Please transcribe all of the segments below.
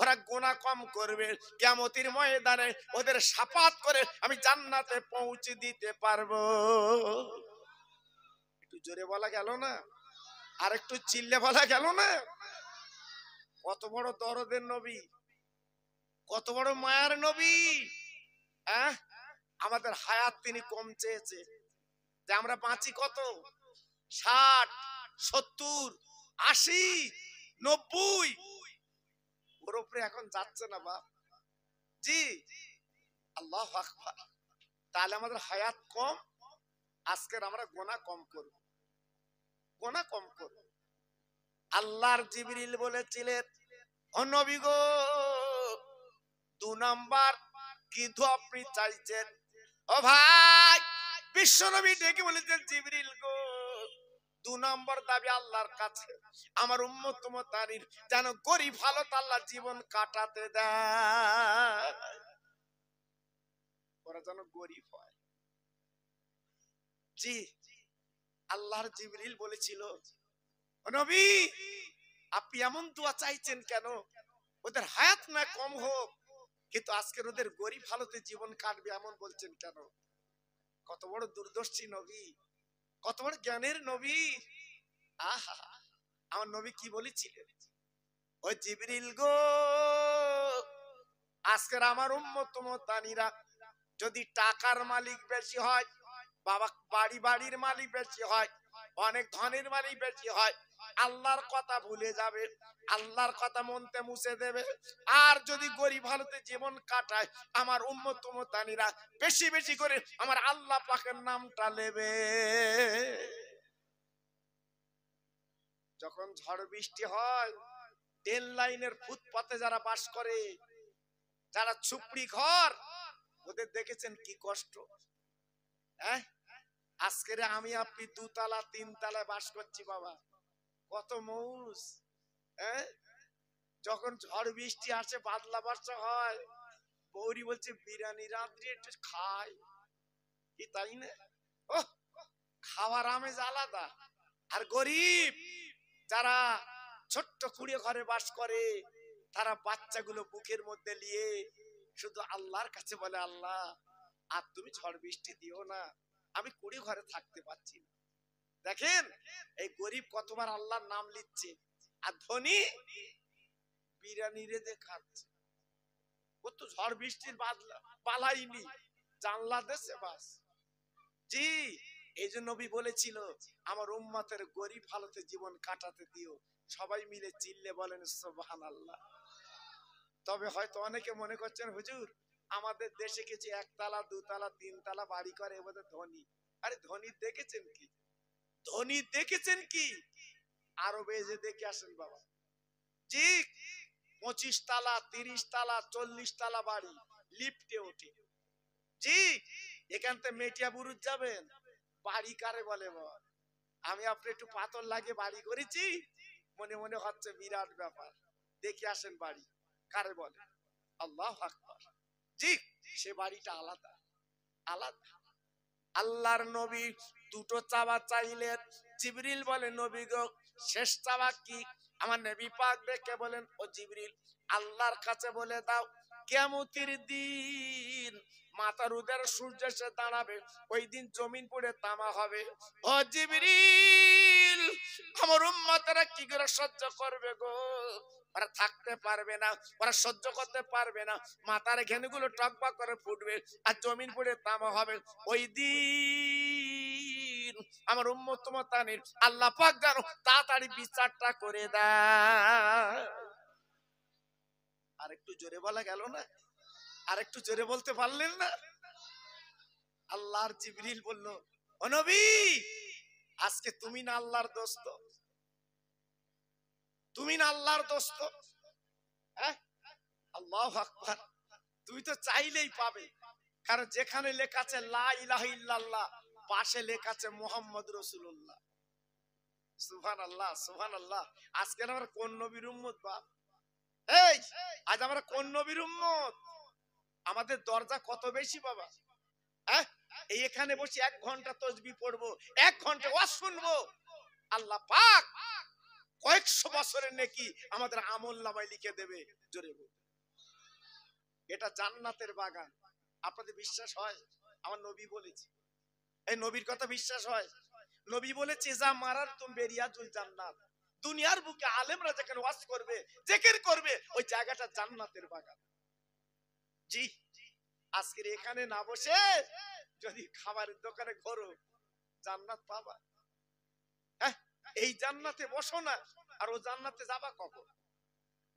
ওরা গুনাহ কম করবে, কিয়ামতের ময়দানে ওদের শাফাত করে আমি জান্নাতে পৌঁছে দিতে পারবো। একটু জোরে বলা গেল না? আর একটু চিল্লে বলা গেল না? কত বড় দরদের নবী, কত বড় মায়ার নবী। আমাদের হায়াত তিনি কম চেয়েছে, যে আমরা বাঁচি কত 60, 70, 80, 90, ওর উপরে এখন যাচ্ছে না বাপ জি। আল্লাহু আকবার। তাহলে আমাদের হায়াত কম, আজকের আমরা গুনাহ কম করব, গুনাহ কম করব। আল্লাহর জিবরিল বলেছিলেন, ও নবী গো, 2 নাম্বার কি দোয়া আপনি চাইছেন? ও ভাই, বিশ্ব নবী ডেকে বলেছেন, জিবরিল গো, 2 নম্বর দাবি আল্লাহর কাছে, আমার উম্মত উম্মতানির যেন গরিব হালত আল্লাহ জীবন কাটাতে দেয়, ওরা যেন গরিব হয়। জি, আল্লাহর জিবরিল বলেছিল, ও নবী, আপনি এমন দোয়া চাইছেন কেন? ওদের হায়াত না কম হোক, কিন্তু আজকের ওদের গরিব হালতে জীবন কাটবে এমন বলছেন কেন? কত বড় দূরদর্শী নবী, কত বড় জ্ঞানের নবী। আহা, আমার নবী কি বলেছিলেন? ও জিবরিল গো, আজকের আমার উম্মত উম্মতানিরা যদি টাকার মালিক বেশি হয়, বাবা বাড়ির মালিক বেশি হয়, অনেক ধনের মালিক বেশি হয়, আল্লাহর কথা ভুলে যাবে, আল্লাহর কথা মনতে মুছে দেবে। আর যদি গরিব হালতে জীবন কাটায়, আমার উম্মত উম্মতানিরা বেশি বেশি করে আমার আল্লাহ পাকের নামটা নেবে। যখন ঝড় বৃষ্টি হয়, ট্রেন লাইনের ফুটপাতে যারা বাস করে, যারা ঝুপড়ি ঘর, ওদের দেখেছেন কি কষ্ট? আজকের আমি আপনি 2 তলা 3 তলায় বাস করছি বাবা, কত মৌজ। যখন ঝড় বৃষ্টি আসে, বাদলা বর্ষা হয়, বৌরি বলছে বিরিয়ানি রাত্রি একটু খাই, কি তাই না? খাওয়ার আমেজ আলাদা। আর গরিব যারা ছোট্ট কুড়িয়ে ঘরে বাস করে, তারা বাচ্চাগুলো বুকের মধ্যে নিয়ে শুধু আল্লাহর কাছে বলে, আল্লাহ আর তুমি ঝড় বৃষ্টি দিও না, আমি কুড়ি ঘরে থাকতে পারছি না। দেখেন এই গরিব কতবার আল্লাহর নাম নিচ্ছে, আর ধনী বিরিয়ানি রেঁধে খাচ্ছে। ও তো ঝড় বৃষ্টির বালাইনি, জানলা দেশে বাস। জি, এই জন্য নবী বলেছিল, আমার উম্মতের গরিব হালতে জীবন কাটাতে দিও। সবাই মিলে চিল্লে বলেন সুবহানাল্লাহ। তবে হয়তো অনেকে মনে করছেন, হুজুর আমাদের দেশে কিছু 1 তলা 2 তলা 3 তলা বাড়ি করে, এবারে ধনী। আরে ধনী দেখেছেন কি? ধনী দেখেছেন কি? আরবে যে দেখে আসেন বাবা। জি, 25 তলা 30 তলা 40 তলা বাড়ি, লিফটে ওঠে। জি, এখান থেকে মেটিয়া বুরুজ যাবেন, বাড়ি কারে বলে বাবা? আমি আপনি একটু পাথর লাগিয়ে বাড়ি করেছি, মনে মনে হচ্ছে বিরাট ব্যাপার। দেখে আসেন বাড়ি কারে বলে। আল্লাহু আকবার। জি, সে বাড়িটা আলাদা আলাদা। আল্লাহর নবী 2টো চাওয়া চাইলেন। জিবরিল বলে, নবী গো, শেষ চাওয়া কি? আমার নবী পাক দেখে বলেন, ও জিবরিল, আল্লাহর কাছে বলে দাও, কিয়ামতের দিন মাথার উদের সূর্য এসে দাঁড়াবে, ওই দিন জমিন পুড়ে তামা হবে। ও জিবরিল, আমার উম্মতেরা কি করে সহ্য করবে গো? ওরা থাকতে পারবে না, ওরা সহ্য করতে পারবে না, মাথার ঘেনুগুলো টকবক করে ফুটবে, আর জমিন পুড়ে তামা হবে। ওই দিন আমার উম্মত উম্মতানির আল্লাহ পাক যেন তাড়াতাড়ি বিচারটা করে দেয়। আর একটু জোরে বলা গেল না? আর একটু জোরে বলতে পারলেন না? আল্লাহর জিবরিল বলল, ও নবী, আজকে তুমি না আল্লাহর দোস্ত, তুমি না আল্লাহর দোস্ত। আল্লাহু আকবার। তুমি তো চাইলেই পাবে, কারণ যেখানে লেখা আছে লা ইলাহা ইল্লাল্লাহ, পাশে লেখা আছে মুহাম্মদ রাসূলুল্লাহ। সুবহানাল্লাহ সুবহানাল্লাহ। আজকে আমরা কোন নবীর উম্মত বাপ? এই আজ আমরা কোন নবীর উম্মত? আমাদের দরজা কত বেশি বাবা। এখানে বসে 1 ঘন্টা তাসবিহ পড়বো, 1 ঘন্টা ওয়াজ শুনবো। আল্লাহ পাক কয়েকশো বছরের নেকি আমাদের আমল নামায় লিখে দেবে। জোরে বল, এটা জান্নাতের বাগান। আপনাদের বিশ্বাস হয়? আমার নবী বলেছে, এই নবীর কথা বিশ্বাস হয়? নবী বলেছে যা মারার তুমি বেরিয়াজুল জান্নাত। দুনিয়ার বুকে আলেমরা যেখানে ওয়াজ করবে, জিকির করবে, ওই জায়গাটা জান্নাতের বাগান। জি, আজকের এখানে না বসে যদি খাবারের দোকানে ঘোরো, জান্নাত পাবা? হ্যাঁ, এই জান্নাতে বসো না, আর ও জান্নাতে যাবা কখন?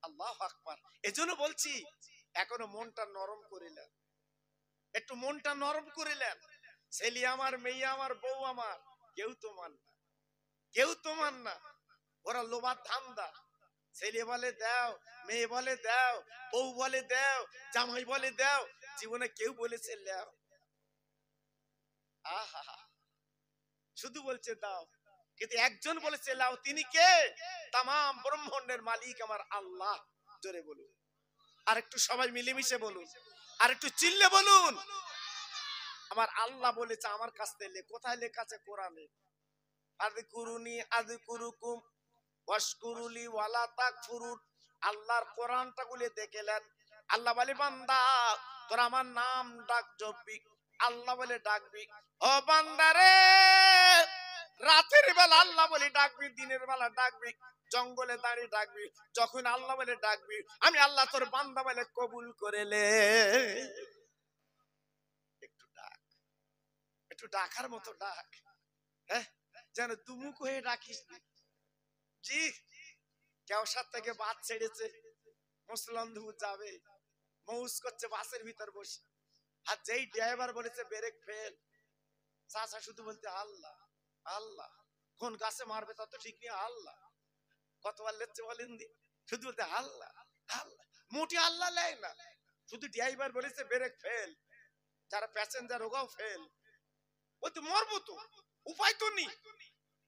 আল্লাহু আকবার। এজন্য বলছি এখনো মনটা নরম করিলেন, একটু মনটা নরম করিলেন। ছেলে আমার, মেয়ে আমার, বউ আমার, কেউ তোমার না, কেউ তোমার না। ওরা লোভার ধান্দা। ছেলে বলে দাও, মেয়ে বলে দাও, বউ বলে দাও, জামাই বলে দাও, জীবনে কেউ বলেছে দাও? আহা, শুধু বলছে দাও, কিন্তু একজন বলেছে লাও। তিনি কে? তামাম ব্রহ্মাণ্ডের মালিক আমার আল্লাহ। জোরে বলুন, আর একটু সবাই মিলেমিশে বলুন, আর একটু চিল্লে বলুন। আমার আল্লাহ বলেছে আমার কাছ থেকে। কোথায় লেখা আছে? কোরআনে। আযকুরুনি আযকুরুকুম ওয়াশকুরুলি ওয়ালা তাকফুরুন। আল্লাহর কোরআনটা গুলে দেখেলেন। আল্লাহ বলে বান্দা তোরা আমার নাম ডাক জপবি। আল্লাহ বলে ডাকবি, ও বান্দারে রাতের বেলা আল্লাহ বলে ডাকবি, দিনের বেলা ডাকবি, জঙ্গলে দাঁড়িয়ে ডাকবি। যখন আল্লাহ বলে ডাকবি, আমি আল্লাহ তোর বান্দা বলে কবুল করেলে। একটু ডাক, একটু ডাকার মতো ডাক, হ্যাঁ, যেন দুমুখ হয়ে ডাকিস। জি, কেওসার থেকে বাস ছেড়েছে, মুসলন্দু যাবে, মৌজ করছে বাসের ভিতর বসে, আর যেই ড্রাইভার বলেছে ব্রেক ফেল, চাচা শুধু বলতে আল্লাহ আল্লাহ। কোন গাছে মারবে তা তো ঠিক নেই, আল্লাহ। কতবার লেচ্ছে বলেন দি, শুধু বলতে আল্লাহ আল্লাহ। মোটি আল্লাহ লেয় না, শুধু ড্রাইভার বলেছে ব্রেক ফেল, যারা প্যাসেঞ্জার ওগাও ফেল। বলতে মরবো তো, উপায় তো নেই।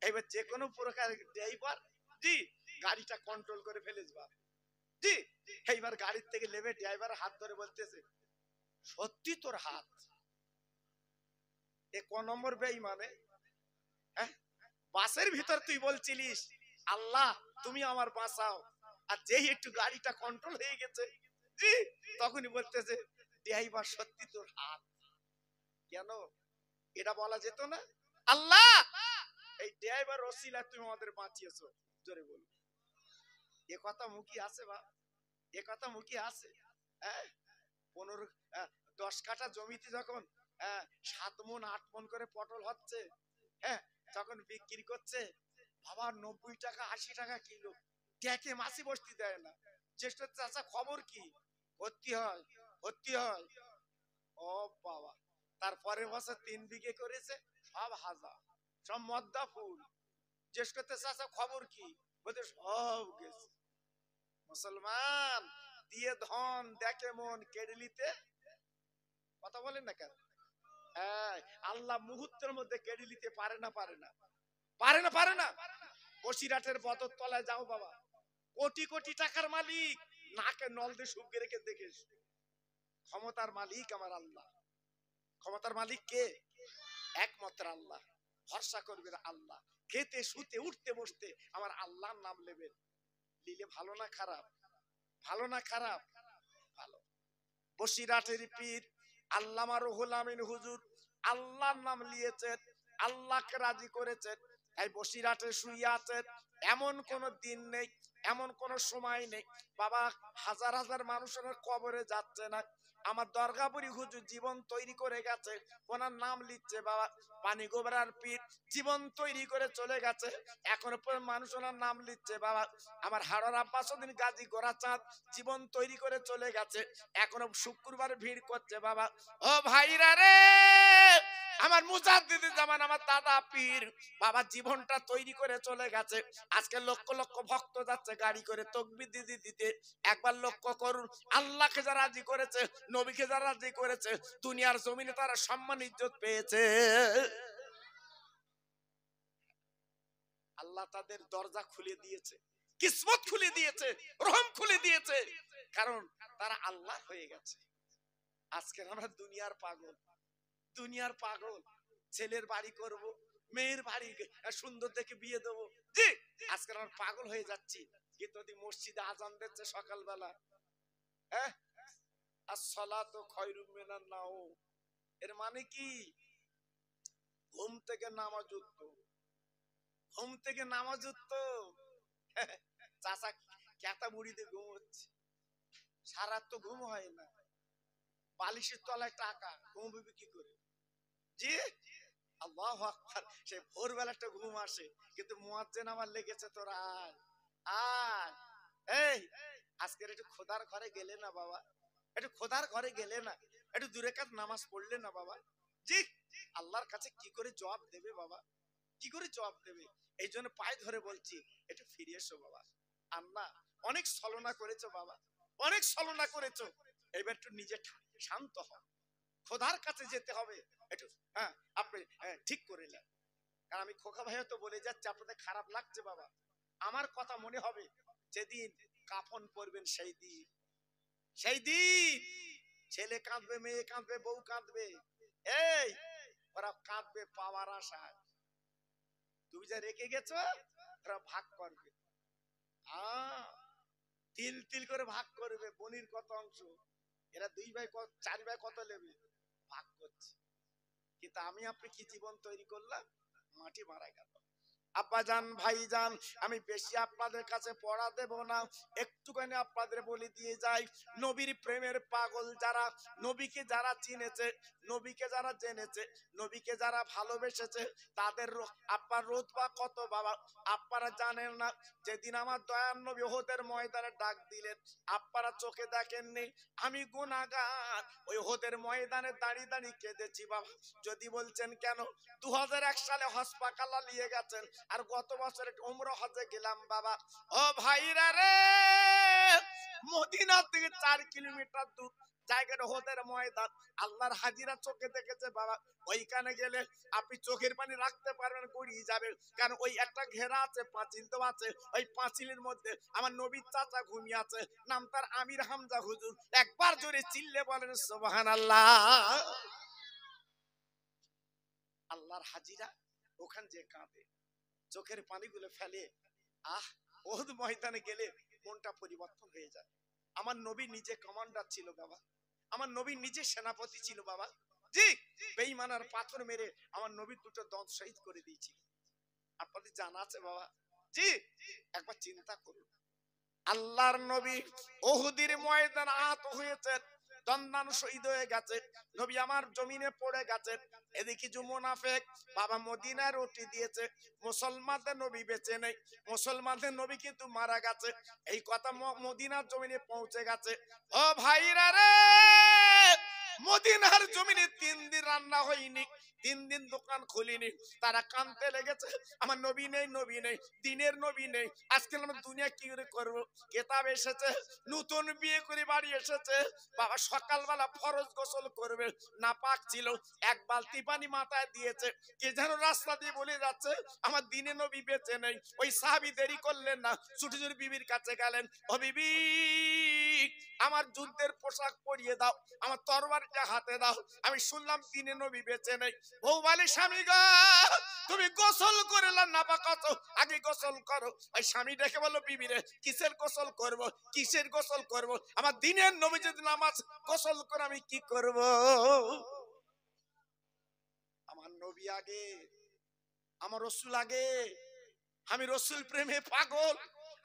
এবার যে কোনো প্রকার ড্রাইভার জি গাড়িটা কন্ট্রোল করে ফেলেছ বা জি। এইবার গাড়ির থেকে নেমে ড্রাইভার হাত ধরে বলতেছে সত্যি তোর হাত? এ ক নম্বর বেঈমানে? হ্যাঁ, বাসের ভিতর তুই বলছিলিস আল্লাহ তুমি আমার বাঁচাও, আর যেই একটু গাড়িটা কন্ট্রোল হয়ে গেছে জি, তখনই বলতেছে ড্রাইভার সত্যি তোর হাত। কেন এটা বলা যেত না? আল্লাহ এই ড্রাইভার ওসিলা তুমি আমাদের বাঁচিয়েছো। জোরে বলুন, এ কথা মুখে আছে বা? এ কথা মুখে আছে? হ্যাঁ, 10 কাঠা জমিতে যখন 7 মণ 8 মণ করে পটল হচ্ছে, হ্যাঁ, যখন বিক্রি করছে বাবা 90 টাকা 80 টাকা কিলো, ট্যাকে মাছি বসতে দেয় না। চেষ্টা চাচা খবর কি? ভর্তি হয়, ভর্তি হয়। ও বাবা, তারপরে বছর 3 বিঘে করেছে, সব হাজার, সব মদ্দা ফুল। জিজ্ঞেস করতে চাচা খবর কি? বলতে সব গেছে। মুসলমান দিয়ে ধন দেখে মন কেড়ে নিতে কথা বলেন না কেন? আল্লাহ মুহূর্তের মধ্যে কেড়ে নিতে পারে না, পারে না, পারে না, পারে না। বসিরহাটের বদর তলায় যাও বাবা, কোটি কোটি টাকার মালিক, নাকে নল দিয়ে শুকিয়ে রেখে দেখে। ক্ষমতার মালিক আমার আল্লাহ। ক্ষমতার মালিক কে? একমাত্র আল্লাহ। ভরসা করবে আল্লাহ। খেতে শুতে উঠতে বসতে আমার আল্লাহর নাম নেবেন। নিলে ভালো না খারাপ? ভালো না খারাপ? ভালো। বসিরহাটের পীর আল্লামা রুহুল আমিন হুজুর আল্লাহর নাম নিয়েছেন, আল্লাহকে রাজি করেছেন, তাই বসিরহাটে শুয়ে আছেন। এমন কোন দিন নেই, এমন কোন সময় নেই বাবা হাজার হাজার মানুষের কবরে যাচ্ছে না। আমার দরগাপুরি হুজুর জীবন তৈরি করে গেছে, ওনার নাম লিখছে বাবা পানি গোবরার পীর, জীবন তৈরি করে চলে গেছে, এখনো পর্যন্ত মানুষ ওনার নাম লিখছে বাবা। আমার হাড়র আব্বাসউদ্দিন গাজী গোরাচাঁদ জীবন তৈরি করে চলে গেছে, এখনো শুক্রবার ভিড় করছে বাবা। ও ভাইরা রে, আমার মুজাদ্দিদ জামান আমার দাদা পীর বাবা জীবনটা তৈরি করে চলে গেছে। আজকে লক্ষ লক্ষ ভক্ত যাচ্ছে গাড়ি করে তাকবীর দিতে দিতে। একবার লক্ষ্য করুন, আল্লাহকে যারা রাজি করেছে, নবীকে যারা রাজি করেছে, দুনিয়ার জমিনে তারা সম্মান ইজ্জত পেয়েছে। আল্লাহ তাদের দরজা খুলে দিয়েছে, কিসমত খুলে দিয়েছে, রহম খুলে দিয়েছে, কারণ তারা আল্লাহ হয়ে গেছে। আজকে আমরা দুনিয়ার পাগল, দুনিয়ার পাগল। ছেলের বাড়ি করব, মেয়ের বাড়ি সুন্দর দেখে বিয়ে দেবো। জি, আজকে আমার পাগল হয়ে যাচ্ছি। কিন্তু মসজিদে আজান দিচ্ছে সকালবেলা, হ্যাঁ, আসসালাতু খায়রুম মিনান নাওম, এর মানে কি? ঘুম থেকে নামাজ উঠতো, ঘুম থেকে নামাজ উঠতো। চাচা ক্যাতা বুড়িতে ঘুম হচ্ছে, সারা তো ঘুম হয় না, বালিশের তলায় টাকা, ঘুমবে কি করে? জি, আল্লাহু আকবার। সেই ভোরবেলা একটা ঘুম আসে, কিন্তু মুয়াজ্জিন আমার লেগেছে তোর আয় আয়। এই আজকের একটু খোদার ঘরে গেলে না বাবা, একটু খোদার ঘরে গেলে না, একটু দু রাকাত নামাজ পড়লে না বাবা। জি, আল্লাহর কাছে কি করে জবাব দেবে বাবা, কি করে জবাব দেবে? এই জন্য পায়ে ধরে বলছি, একটু ফিরে এসো বাবা। আম্মা অনেক ছলনা করেছো বাবা, অনেক ছলনা করেছো, এবার একটু নিজে শান্ত হও, খোদার কাছে যেতে হবে একটু। হ্যাঁ, আপনি ঠিক করে নেন। কারণ আমি খোকা ভাইও তো বলে যাচ্ছে, আপনাদের খারাপ লাগছে বাবা, আমার কথা মনে হবে যেদিন কাফন পরবেন সেই দিন, সেই দিন ছেলে কাঁদবে, মেয়ে কাঁদবে, বউ কাঁদবে, এই ওরা কাঁদবে পাওয়ার আশায়। তুমি যা রেখে গেছো ওরা ভাগ করবে, তিল তিল করে ভাগ করবে। বনির কত অংশ, এরা দুই ভাই চার ভাই কত নেবে, ভাগ করছে। কিন্তু আমি আপনি কি জীবন তৈরি করলাম, মাটি মারা গেল। আব্বাজান ভাইজান, আমি বেশি আপনাদের কাছে পড়া দেব না, একটুখানি আপনাদের বলে দিয়ে যাই। নবীর প্রেমের পাগল যারা, নবীকে যারা চিনেছে, নবীকে যারা জেনেছে, নবীকে যারা ভালোবেসেছে, তাদের আপনার রোতবা কত বাবা আপনারা জানেন না। যেদিন আমার দয়ার নবী উহুদের ময়দানে ডাক দিলেন, আপনারা চোখে দেখেননি, আমি গুনাহগার ওই উহুদের ময়দানে দাঁড়িয়ে দাঁড়িয়ে কেঁদেছি বাবা। যদি বলছেন কেন, 2001 সালে হজ পাকাল্লা নিয়ে গেছেন, আর গত বছর উমরা হজে গেলাম বাবা। ও ভাইরা রে, মদিনা থেকে 4 কিলোমিটার দূর জায়গাটা উহুদের ময়দান, আল্লাহর হাজিরা চোখে দেখেছে বাবা। ওইখানে গেলে আপনি চোখের পানি রাখতে পারবেন, গড়িয়ে যাবে। কারণ ওই একটা ঘেরা আছে, পাঁচিল তো আছে, ওই পাঁচিলের মধ্যে আমার নবীর চাচা ঘুমিয়ে আছে, নাম তার আমির হামজা হুজুর। একবার জোরে চিল্লে বলেন সুবহানাল্লাহ। আল্লাহর হাজিরা ওখান যে কাঁদে, চোখের পানিগুলো ফেলে। ওহুদ ময়দানে গেলে মনটা পরিবর্তন হয়ে যায়। আমার নবী নিজে কমান্ডার ছিল বাবা, আমার নবী নিজে সেনাপতি ছিল বাবা। জি, বেঈমানার পাথর মেরে আমার নবীর দুটো দন্ত শহীদ করে দিয়েছিল, আপনাদের জানা আছে বাবা। জি, একবার চিন্তা করুন, আল্লাহর নবী ওহুদের ময়দানে আহত হয়েছেন, দন্দান শহীদ হয়ে গেছে, নবী আমার জমিনে পড়ে গেছেন। এদিকে কিছু মুনাফিক বাবা মদিনায় রুটি দিয়েছে, মুসলমানদের নবী বেঁচে নেই, মুসলমানদের নবী কিন্তু মারা গেছে, এই কথা মদিনার জমিনে পৌঁছে গেছে। ও ভাইরা রে, মদিনার জমিনে 3 দিন রান্না হয়নি, 3 দিন দোকান খুলিনি, তারা কাঁদতে লেগেছে, আমার নবী নেই, নবী নেই, দিনের নবী নেই, আজকে আমরা দুনিয়া কি করে করবো। কিতাব এসেছে, নতুন বিয়ে করে বাড়ি এসেছে বাবা, সকালবেলা ফরজ গোসল করবে, নাপাক ছিল, এক বালতি পানি মাথায় দিয়েছে, কে যেন রাস্তা দিয়ে বলে যাচ্ছে আমার দিনে নবী বেঁচে নেই। ওই সাহাবী দেরি করলেন না, ছুটি ছুটি বিবির কাছে গেলেন, ও বিবি আমার যুদ্ধের পোশাক পরিয়ে দাও, আমার তরবারিটা হাতে দাও, আমি শুনলাম দিনে নবী বেঁচে নেই। বউ বলে স্বামী গো, তুমি গোসল করলা নাপাক আছো, আগে গোসল করো। ওই স্বামী ডেকে বলল, বিবি রে কিসের গোসল করব, কিসের গোসল করব, আমার দিনের নবী যদি নামাজ গোসল করে আমি কি করব। আমার নবী আগে, আমার রাসূল আগে, আমি রাসূল প্রেমে পাগল,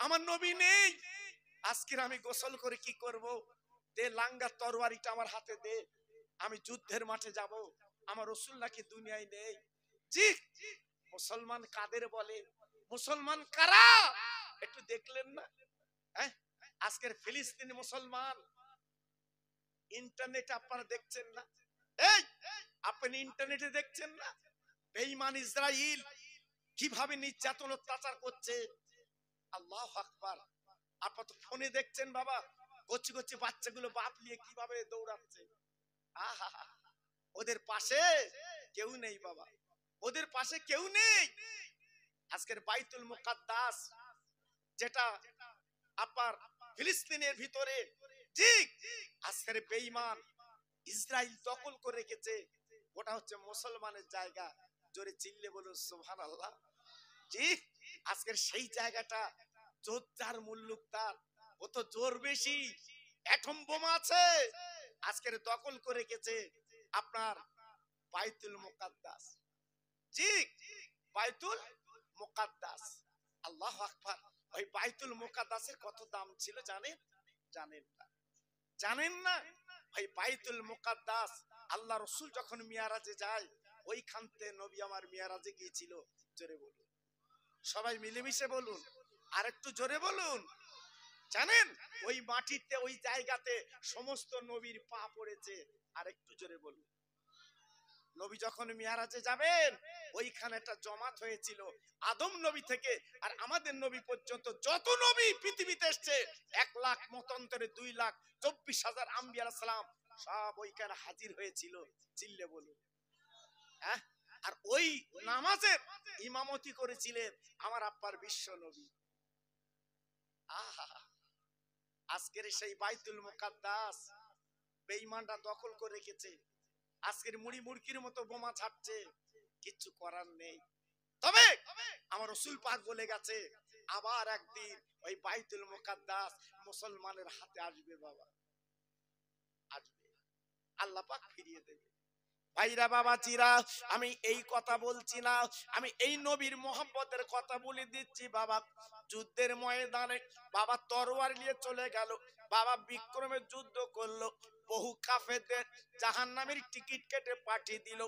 আমার নবী নেই, আজকে আমি গোসল করে কি করব। দে লাঙ্গা তরবারিটা আমার হাতে দে, আমি যুদ্ধের মাঠে যাব, আমার রাসূল নাকি দুনিয়ায় নেই। জি, মুসলমান কাদের বলে, মুসলমান কারা একটু দেখলেন না? আজকের ফিলিস্তিনি মুসলমান, ইন্টারনেটে আপনারা দেখছেন না? এই আপনি ইন্টারনেটে দেখছেন না বেঈমান ইসরাইল কিভাবে নির্যাতন অত্যাচার করছে? আল্লাহু আকবার। আপনারা তো ফোনে দেখছেন বাবা, কচি কচি বাচ্চাগুলো বাপ নিয়ে কিভাবে দৌড়াচ্ছে। আহা, ওদের পাশে কেউ নেই বাবা, ওদের পাশে কেউ নেই। আজকের বাইতুল মুকাদ্দাস যেটা আপনার ফিলিস্তিনের ভিতরে, ঠিক আজকের বেঈমান ইসরাইল দখল করে রেখেছে, ওটা হচ্ছে মুসলমানের জায়গা। জোরে চিল্লে বলুন সুবহানাল্লাহ। জি, আজকের সেই জায়গাটা জোর যার মুল্লুক তার, ও তো জোর বেশি, অ্যাটম বোমা আছে, আজকের দখল করে গেছে আপনার বাইতুল মুকাদ্দাস। জি, বাইতুল মুকাদ্দাস, আল্লাহু আকবার। ওই বাইতুল মুকাদ্দাসের কত দাম ছিল জানেন? জানেন না, জানেন না। ওই বাইতুল মুকাদ্দাস আল্লাহ রাসূল যখন মিরাজে যায়, ওইখানতে নবী আমার মিরাজে গিয়েছিল। জোরে বলুন, সবাই মিলেমিশে বলুন, আর একটু জোরে বলুন। জানেন ওই মাটিতে, ওই জায়গাতে সমস্ত নবীর পা পড়েছে। আর একটু জোরে বলুন। নবী যখন মিরাজে যাবেন, ওইখানে একটা জমাত হয়েছিল আদম নবী থেকে আর আমাদের নবী পর্যন্ত যত নবী পৃথিবীতে এসেছে, 1 লাখ মতান্তরে 2,24,000 আম্বিয়া আলাইহিস সালাম সব ওইখানে হাজির হয়েছিল। চিল্লে বলুন। হ্যাঁ, আর ওই নামাজের ইমামতি করেছিলেন আমার আব্বার বিশ্ব নবী। আহা, আজকের সেই বাইতুল মুকাদ্দাস বেঈমানরা দখল করে রেখেছে। আজকের মুড়ি মুড়কির মতো বোমা ছাড়ছে, কিচ্ছু করার নেই। তবে আমার রাসূল পাক বলে গেছে, আবার একদিন ওই বাইতুল মুকাদ্দাস মুসলমানের হাতে আসবে বাবা, আসবে, আল্লাহ পাক ফিরিয়ে দেবে। ভাইরা বাবাজিরা, আমি এই কথা বলছি না, আমি এই নবীর মোহাম্মতের কথা বলে দিচ্ছি। বাবা যুদ্ধের ময়দানে বাবা তরোয়ার নিয়ে চলে গেল, বাবা বিক্রমে যুদ্ধ করলো, বহু কাফেরদের জাহান্নামের টিকিট কেটে পাঠিয়ে দিল।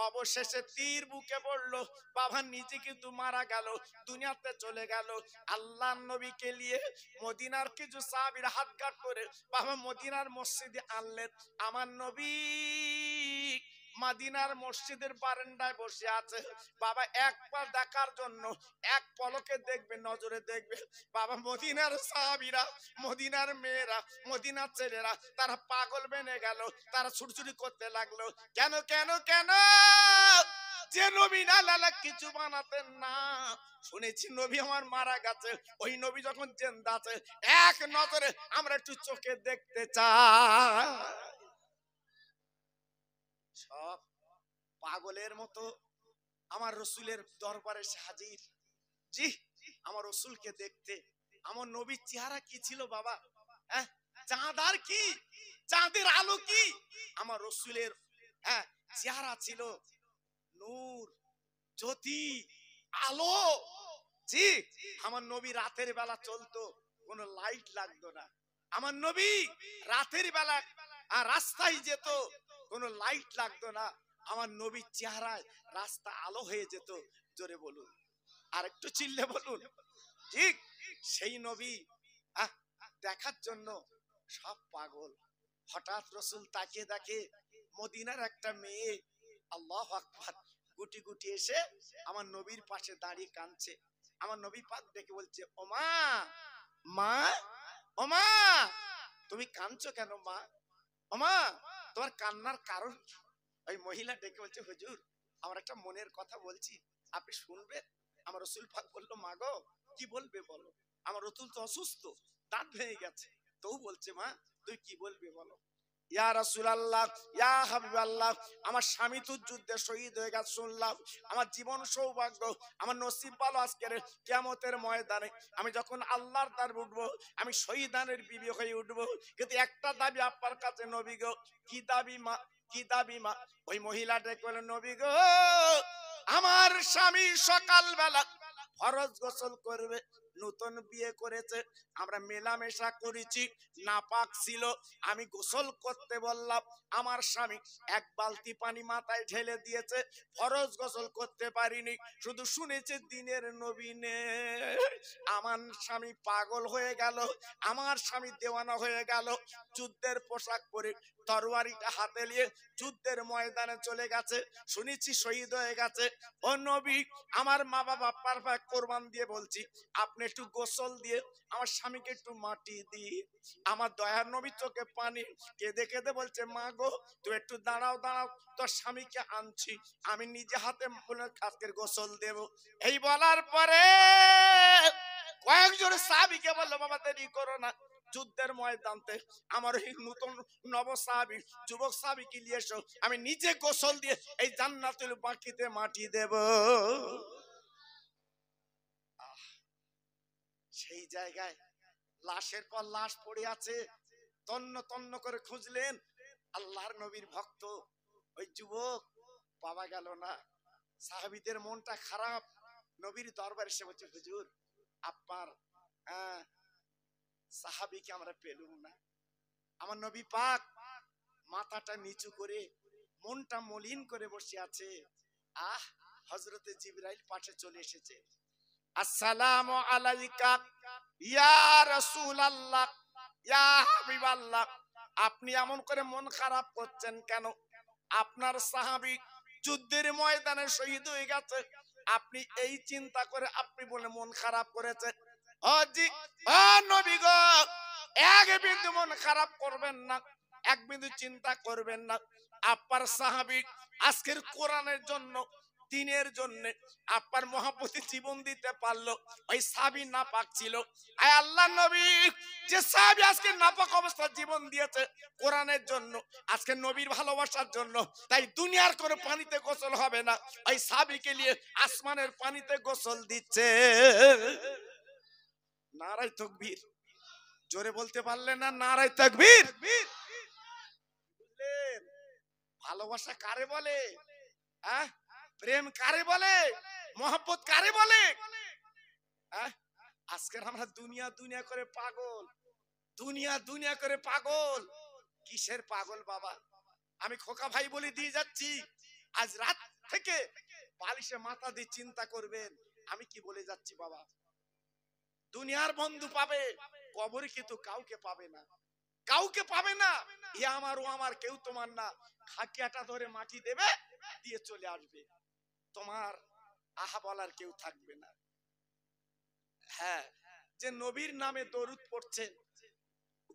অবশেষে তীর বুকে পড়লো, বাবা নিজে কিন্তু মারা গেল, দুনিয়াতে চলে গেল। আল্লাহর নবীকে নিয়ে মদিনার কিছু সাহাবীর হাত কাট করে বাবা মদিনার মসজিদে আনলেন। আমার নবী মদিনার মসজিদের বারান্দায় বসে আছে। বাবা একবার দেখার জন্য, এক পলকে দেখবে, নজরে দেখবে। বাবা মদিনার সাহাবীরা, মদিনার মেয়েরা, মদিনার ছেলেরা তারা পাগল বেনে গেল, তারা ছুটছুটি করতে লাগলো। কেন কেন কেন? যে নবী না কিছু বানাতেন না, শুনেছি নবী আমার মারা গেছে, ওই নবী যখন জিন্দা আছে, এক নজরে আমরা একটু চোখে দেখতে চাই। সব পাগলের মতো আমার রাসূলের দরবারে হাজির। জি, আমার রাসূলকে দেখতে। আমার নবীর চেহারা কি ছিল বাবা? হ্যাঁ, চাঁদ আর কি, চাঁদের আলো কি? আমার রাসূলের চেহারা ছিল নূর, জ্যোতি, আলো। জি, আমার নবী রাতের বেলা চলতো, কোনো লাইট লাগতো না। আমার নবী রাতের বেলা রাস্তায় যেত, কোনো লাইট লাগতো না। আমার নবীর চেহারায় রাস্তা আলো হয়ে যেত। জোরে বলুন, আর একটু চিল্লে বলুন। ঠিক সেই নবী দেখার জন্য সব পাগল। হঠাৎ রাসূল তাকিয়ে দেখে মদিনার একটা মেয়ে, আল্লাহু আকবার, গুটি গুটি এসে আমার নবীর পাশে দাঁড়িয়ে কাঁদছে। আমার নবী পাক ডেকে বলছে, ও মা, মা, ও মা, তুমি কাঁদছো কেন মা? ও মা, তোমার কান্নার কারণ কি? ওই মহিলা ডেকে বলছে, হুজুর আমার একটা মনের কথা বলছি, আপনি শুনবেন? আমার রাসূল পাক বলল, মা গো, কি বলবে বলো। আমার রাসূল তো অসুস্থ, দাঁত ভেঙে গেছে, তো বলছে, মা তুই কি বলবে বলো। ইয়া রাসূলুল্লাহ, ইয়া হাবিবাল্লাহ, আমার স্বামী তো যুদ্ধে শহীদ হয়ে গেছে শুনলাম, আমার জীবন সৌভাগ্য, আমার নসিব ভালো, আজকের কিয়ামতের ময়দানে আমি যখন আল্লাহর দরবারে উঠবো, আমি শহীদানের বিবি হয়ে উঠবো। কিন্তু একটা দাবি আপনার কাছে নবী গো। কি দাবি মা? কি দাবি মা? ওই মহিলাটা বলে, নবী গো, আমার স্বামী সকালবেলা ফরজ গোসল করবে, নতুন বিয়ে করেছে, আমরা মেলামেশা করেছি, নাপাক ছিল, আমি গোসল করতে বললাম, আমার স্বামী 1 বালতি পানি মাথায় ঢেলে দিয়েছে, ফরজ গোসল করতে পারিনি, শুধু শুনেছে দিনের নবী নেই। আমার স্বামী পাগল হয়ে গেল, আমার স্বামী দেওয়ানা হয়ে গেল, যুদ্ধের পোশাক পরে তরবারিটা হাতে নিয়ে যুদ্ধের ময়দানে চলে গেছে, শুনেছি শহীদ হয়ে গেছে। ও নবী, আমার মা বাবা পারফেক্ট কোরবান দিয়ে বলছি, আপনি একটু গোসল দিয়ে আমার স্বামীকে একটু মাটি দিই। আমার দয়ার নবী চোখে পানি, কেঁদে কেঁদে বলছে, মা গো, তুই একটু দাঁড়াও দাঁড়াও, তোর স্বামীকে আনছি, আমি নিজে হাতে আজকের গোসল দেব। এই বলার পরে কয়েকজন সাহাবীকে বললো, বাবা দেরি করো না, যুদ্ধের ময়দানতে আমার এই নতুন নব সাহাবী যুবক সাহাবীকে নিয়ে এসো, আমি নিজে গোসল দিয়ে এই জান্নাতুল বাকিতে মাটি দেব। সেই জায়গায় লাশের পর লাশ পড়ে আছে, তন্ন তন্ন করে খুঁজলেন, আল্লাহর নবীর ভক্ত ওই যুবক পাওয়া গেল না। সাহাবীদের মনটা খারাপ, নবীর দরবারে এসে বলছে, হুজুর আপনার সাহাবীকে আমরা পেলুম না। আমার নবী পাক মাথাটা নিচু করে মনটা মলিন করে বসে আছে। হযরতে জিবরাইল পাশে চলে এসেছে। আসসালামু আলাইকা ইয়া রাসূলুল্লাহ, ইয়া হাবিবাল্লাহ, আপনি এমন করে মন খারাপ করছেন কেন? আপনার সাহাবী যুদ্ধের ময়দানে শহীদ হয়ে গেছে, আপনি এই চিন্তা করে আপনি বলে মন খারাপ করেছেন। ও জি, ও নবী গো, এক বিন্দু মন খারাপ করবেন না, এক বিন্দু চিন্তা করবেন না। আপনার সাহাবী আজকের কোরআনের জন্য, দিনের জন্য আপনার মহব্বতে জীবন দিতে পারলো, ওই সাহাবী নাপাক ছিল। আয় আল্লাহর নবী, যে সাহাবী আজকে নাপাক অবস্থায় জীবন দিয়েছে কোরআনের জন্য, আজকে নবীর ভালোবাসার জন্য, তাই দুনিয়ার কোনো পানিতে গোসল হবে না, ওই সাহাবীকে নিয়ে আসমানের পানিতে গোসল দিচ্ছে। নারায়ে তাকবীর, জোরে বলতে পারলেন না? নারায়ে তাকবীর। বুঝলেন ভালোবাসা কারে বলে? প্রেম কারে বলে? মহব্বত কারে বলে? আজকে আমরা দুনিয়া দুনিয়া করে পাগল, দুনিয়া দুনিয়া করে পাগল। কিসের পাগল বাবা? আমি খোকা ভাই বলে দিয়ে যাচ্ছি, আজ রাত থেকে বালিশে মাথা দিয়ে চিন্তা করবেন আমি কি বলে যাচ্ছি বাবা। দুনিয়ার বন্ধু পাবে, কবরে কিন্তু কাউকে পাবে না, কাউকে পাবে না। এ আমার, ও আমার, কেউ তোমার না। খাটিয়াটা ধরে মাটি দেবে, দিয়ে চলে আসবে, তোমার আহা বলার কেউ থাকবে না। হ্যাঁ, যে নবীর নামে দরুদ পড়ছেন,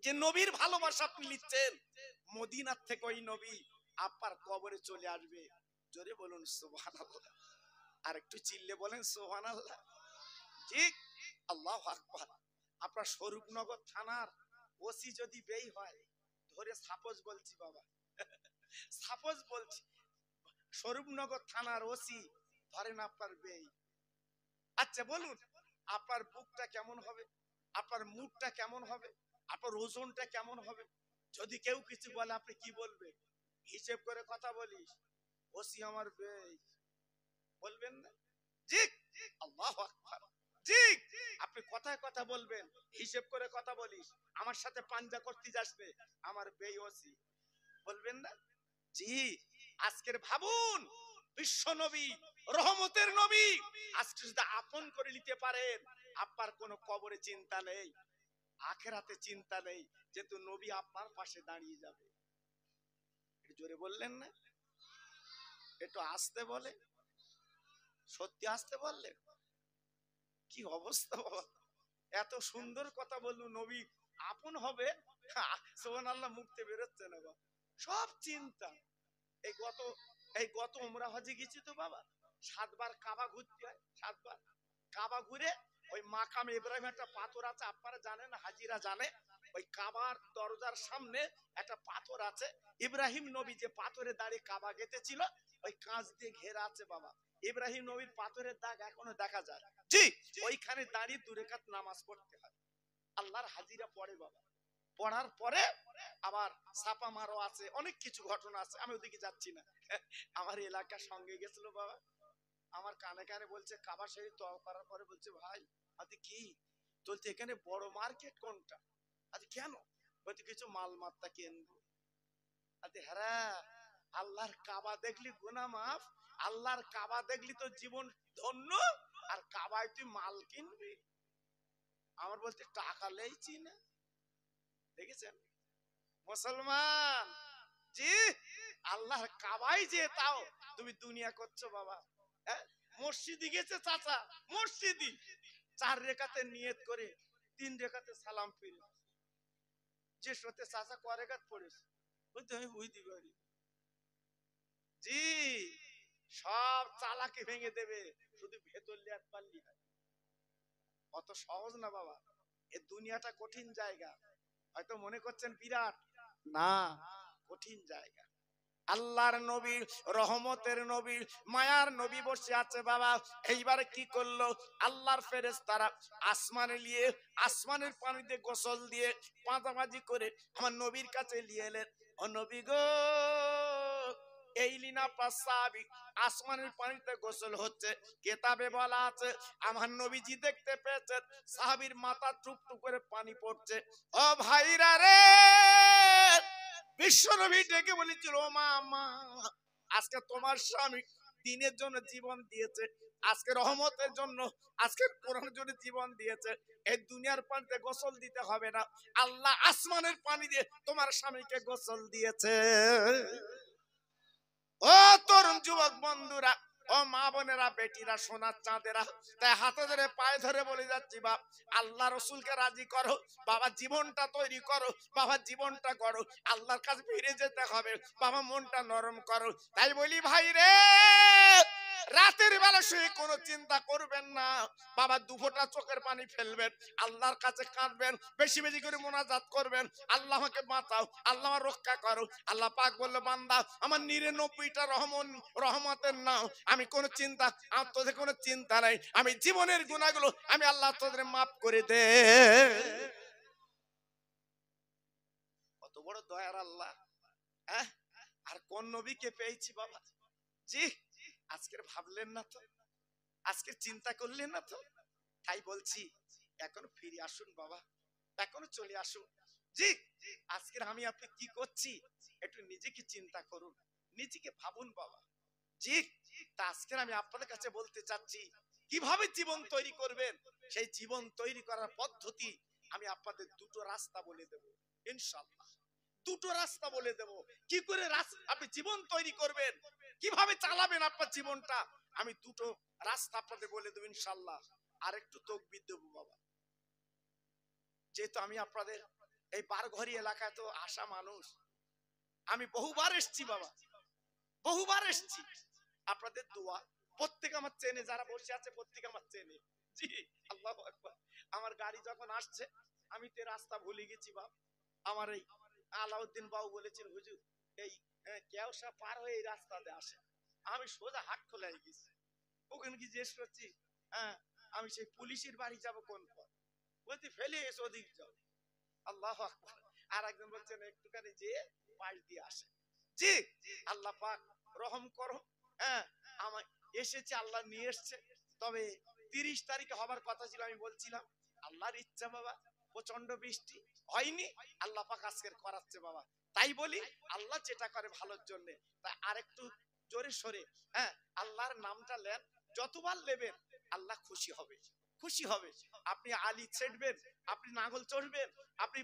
যে নবীর ভালোবাসা আপনি লিখছেন, মদিনার থেকে ওই নবী আপনার কবরে চলে আসবে। জোরে বলুন সুবহানাল্লাহ, আর একটু চিল্লে বলেন সুবহানাল্লাহ। জি, আল্লাহু আকবার। আপনার স্বরূপনগর থানার ওসি যদি বেই হয়, ধরে সাপোজ বলছি বাবা, সাপোজ বলছি, স্বরূপনগর থানার ওসি ধরেন আপনার বেই, আচ্ছা বলুন আপনার বুকটা কেমন হবে, আপনার মুখটা কেমন হবে, আপনার ওজনটা কেমন হবে? যদি কেউ কিছু বলে আপনি কি বলবেন? হিসেব করে কথা বলিস, ওসি আমার বেই, বলবেন না? জি, আল্লাহু আকবার। জি, আপনি কথায় কথা বলবেন, হিসেব করে কথা বলিস, আমার সাথে পাঞ্জা করতে যাসবে, আমার বেই ওসি, বলবেন না? জি, আজকের ভাবুন, বিশ্ব নবী, রহমতের নবী আজকে যদি আপন করে নিতে পারেন, আপনার কোনো কবরে চিন্তা নেই, আখিরাতে চিন্তা নেই, যেহেতু নবী আপনার পাশে দাঁড়িয়ে যাবে। জোরে বললেন না? একটু আসতে বলে, সত্যি আসতে বললেন। কি অবস্থা বাবা, এত সুন্দর কথা বললু, নবী আপন হবে, সুবহানাল্লাহ, মুখতে বেরোচ্ছে না বাবা, সব চিন্তা। এই গত উমরা হজে গেছি তো বাবা, 7 বার কাবা ঘুরতে হয়, 7 বার কাবা ঘুরে ওই মাকাম ইব্রাহিম একটা পাথর আছে, আপনারা জানেন, হাজিরা জানে, ওই কাবার দরজার সামনে একটা পাথর আছে, ইব্রাহিম নবী যে পাথরে দাঁড়িয়ে কাবা গেঁথেছিল, ওই কাঁচ দিয়ে ঘেরা আছে বাবা। ইব্রাহিম নবীর পাথরের দাগ এখনো দেখা যায়। জি, ওইখানে দাঁড়িয়ে 2 রাকাত নামাজ পড়তে হয়, আল্লাহর হাজিরা পড়ে বাবা। পড়ার পরে আবার ছাপা মারো আছে, অনেক কিছু ঘটনা আছে, আমি ওদিকে যাচ্ছি না। আমার এলাকার সঙ্গে গেছিল বাবা, আমার কানে কানে বলছে, কাবা শরীফ তওয়াফ করার পরে বলছে, ভাই আদি কি চলছে এখানে, বড় মার্কেট কোনটা? আদি কেন? বলতে কিছু মাল মাত্তা কিনবো। আদি হ্যাঁ, আল্লাহর কাবা দেখলি গুনাহ মাফ, আল্লাহর কাবা দেখলি তো জীবন ধন্য, আর কাবায় তুই মাল কিনবি? আমার বলতে টাকা লেইছি না। দেখেছেন মুসলমান? জি, আল্লাহর কাবায় যে তাও তুমি দুনিয়া করছো বাবা। মসজিদে গেছে চাচা, মসজিদে 4 রাকাতে নিয়ত করে 3 রাকাতে সালাম ফিরে, যে সতে চাচা ক রাকাত পড়েছে বলতে আমি বুঝতে পারি। জি, সব চালাকি ভেঙে দেবে, শুধু ভেতর লিয়াত পারলি হয়। অত সহজ না বাবা, এই দুনিয়াটা কঠিন জায়গা। হয়তো মনে করছেন বিরাট, না, কঠিন জায়গা। আল্লাহর নবী, রহমতের নবী, মায়ার নবী বসে আছে বাবা। এইবারে কি করলো, আল্লাহর ফেরেশতারা আসমানে নিয়ে, আসমানের পানিতে গোসল দিয়ে পাঁচাবাজি করে আমার নবীর কাছে নিয়ে এলেন। ও নবী গো, এই লিনা পাসাবি, আসমানের পানিতে গোসল হচ্ছে, কেতাবে বলা আছে আমার নবীজি দেখতে পেয়েছেন সাহাবীর মাথা টুপ টুপ করে পানি পড়ছে। ও ভাইরা রে, বিশ্বনবী ডেকে বলেছিল, ও মা, মা, আজকে তোমার স্বামী দিনের জন্য জীবন দিয়েছে, আজকে রহমতের জন্য, আজকে কোরআনের জন্য জীবন দিয়েছে, এই দুনিয়ার পানিতে গোসল দিতে হবে না, আল্লাহ আসমানের পানি দিয়ে তোমার স্বামীকে গোসল দিয়েছে। ও তরুণ যুবক বন্ধুরা, ও মা বোনেরা, বেটিরা, সোনার চাঁদেরা, তাই হাতে ধরে পায়ে ধরে বলে যাচ্ছি, বাপ আল্লাহ রসুলকে রাজি করো, বাবা জীবনটা তৈরি করো, বাবা জীবনটা করো, আল্লাহর কাছে ফিরে যেতে হবে, বাবা মনটা নরম করো। তাই বলি ভাই রে, রাতের বেলা শুয়ে কোনো চিন্তা করবেন না, বাবা দুফোঁটা চোখের পানি ফেলবেন, আল্লাহর কাছে কাঁদবেন, বেশি বেশি করে মোনাজাত করবেন, আল্লাহ আমাকে বাঁচাও, আল্লাহ আমার রক্ষা করো। আল্লাহ পাক বলল, বান্দা আমার 99টা রহমতের নাও, আমি কোনো চিন্তা, আমার তোদের কোনো চিন্তা নাই, আমি জীবনের গুনাহগুলো আমি আল্লাহ তোদের মাফ করে দে। কত বড় দয়ার আল্লাহ, হ্যাঁ? আর কোন নবীকে পেয়েছি বাবা, জি আজকের ভাবলেন না তো, আজকে চিন্তা করলেন না তো? তাই বলছি এখন ফিরে আসুন বাবা, এখনো চলে আসুন। জি, আজকের আমি আপনি কি করছি একটু নিজেকে চিন্তা করুন, নিজেকে ভাবুন বাবা। জি, তা আজকের আমি আপনাদের কাছে বলতে চাচ্ছি কিভাবে জীবন তৈরি করবেন, সেই জীবন তৈরি করার পদ্ধতি আমি আপনাদের দুটো রাস্তা বলে দেব ইনশাআল্লাহ। দুটো রাস্তা বলে দেব, কি করে আপনি জীবন তৈরি করবেন, কিভাবে চালাবেন আপনার জীবনটা, আমি দুটো রাস্তা আপনাদের বলে দেব ইনশাআল্লাহ। আর একটু তাকবীর দেব বাবা, যেহেতু আমি আপনাদের এই বারঘরি এলাকায় তো আসা মানুষ, আমি বহুবার এসেছি বাবা, বহুবার এসেছি, আপনাদের দোয়া, প্রত্যেক আমার চেনে, যারা বসে আছে প্রত্যেক আমার চেনে। জি, আল্লাহু আকবার। আমার গাড়ি যখন আসছে আমি তো রাস্তা ভুলে গেছি বাপ, আমার এই আলাউদ্দিন বাবু বলেছেন, হুজুর এই কেওসা পার হয়ে এই রাস্তাতে আসে, আমি সোজা হাট খোলাই গেছি, ওখানে কি জিজ্ঞেস করছি, হ্যাঁ আমি সেই পুলিশের বাড়ি যাব কোন পথ, বলতে ফেলে এসে ওদিক যাও। আল্লাহু আকবার। আর একজন বলছেন একটুখানি যে পাশ দিয়ে আসে। জি, আল্লাহ পাক রহম করো, হ্যাঁ আমার এসেছে, আল্লাহ নিয়ে এসছে, তবে 30 তারিখে হবার কথা ছিল, আমি বলছিলাম আল্লাহর ইচ্ছা বাবা, প্রচন্ড বৃষ্টি হয়নি, আল্লাহ পাক আজকের করাচ্ছে বাবা। তাই বলি আল্লাহ যেটা করে ভালোর জন্য, তাই আরেকটু জোরে সরে, হ্যাঁ আল্লাহর নামটা নেন, যতবার নেবেন আল্লাহ খুশি হবে, খুশি হবে। আপনি আলি ছেড়বেন, আপনি নাগল চড়বেন, আপনি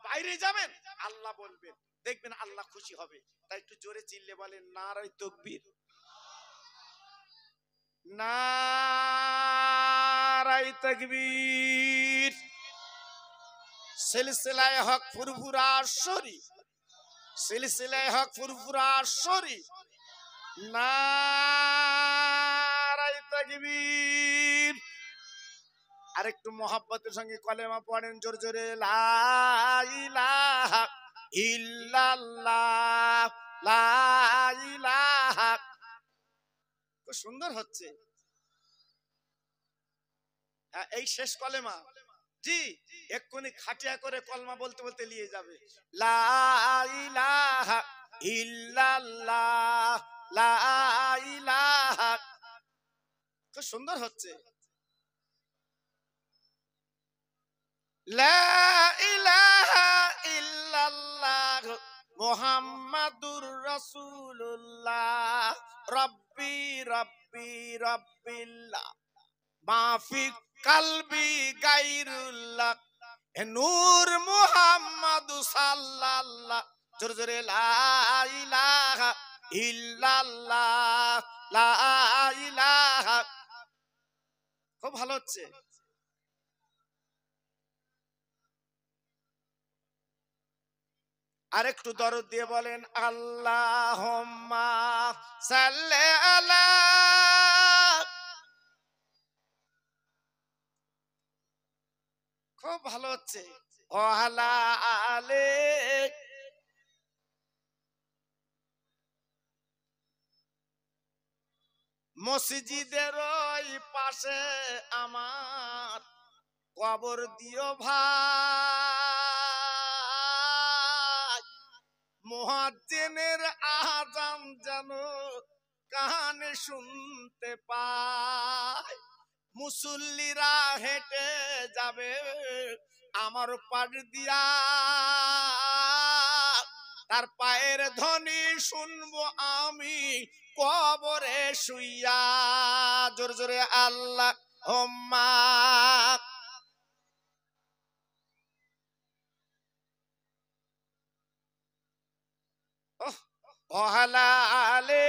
বাইরে যাবেন, আল্লাহ বলবেন, দেখবেন আল্লাহ খুশি হবে। তাই একটু জোরে চিল্লে বলেন নারায়ে তাকবীর, নারায়ে তাকবীর। সিলসিলায়ে হক ফুরফুরা শরীফ, সিলসিলায়ে হক ফুরফুরা শরীফ, নারায়ে তাকবীর। আরেকটু মোহাব্বতের সঙ্গে কলেমা পড়েন জোরে জোরে, লা ইলাহা ইল্লাল্লাহ, লা ইলাহা। খুব সুন্দর হচ্ছে, এই শেষ কলেমা। জি, এক্ষুনি খাটিয়া করে কলমা বলতে বলতে নিয়ে যাবে, লা ইলাহা ইল্লাল্লাহ, লা ইলাহা। খুব সুন্দর হচ্ছে, লা ইলাহা ইল্লাল্লাহ মুহাম্মাদুর রাসূলুল্লাহ, রব্বি রব্বি রব্বিল্লাহ, মাফি কালবি গায়রুল্লাহ, নূর মুহাম্মদ সাল্লাল্লাহ। জোরে জোরে লা ইলাহা ইল্লাল্লাহ, লা ইলাহা। খুব ভালো হচ্ছে। আরেকটু দরদ দিয়ে বলেন আল্লাহুম্মা সাল্লি আলা। খুব ভালো হচ্ছে। ওয়ালা আলে মসজিদের ওই পাশে আমার কবর দিও ভাই, মুয়াজ্জিনের আযান যেন কানে শুনতে পায়। মুসল্লিরা হেঁটে যাবে আমার পাশ দিয়া, তার পায়ের ধ্বনি শুনবো আমি কবরে শুইয়া। জোরে জোরে আল্লাহ হুম্মা। ওয়ালা আলে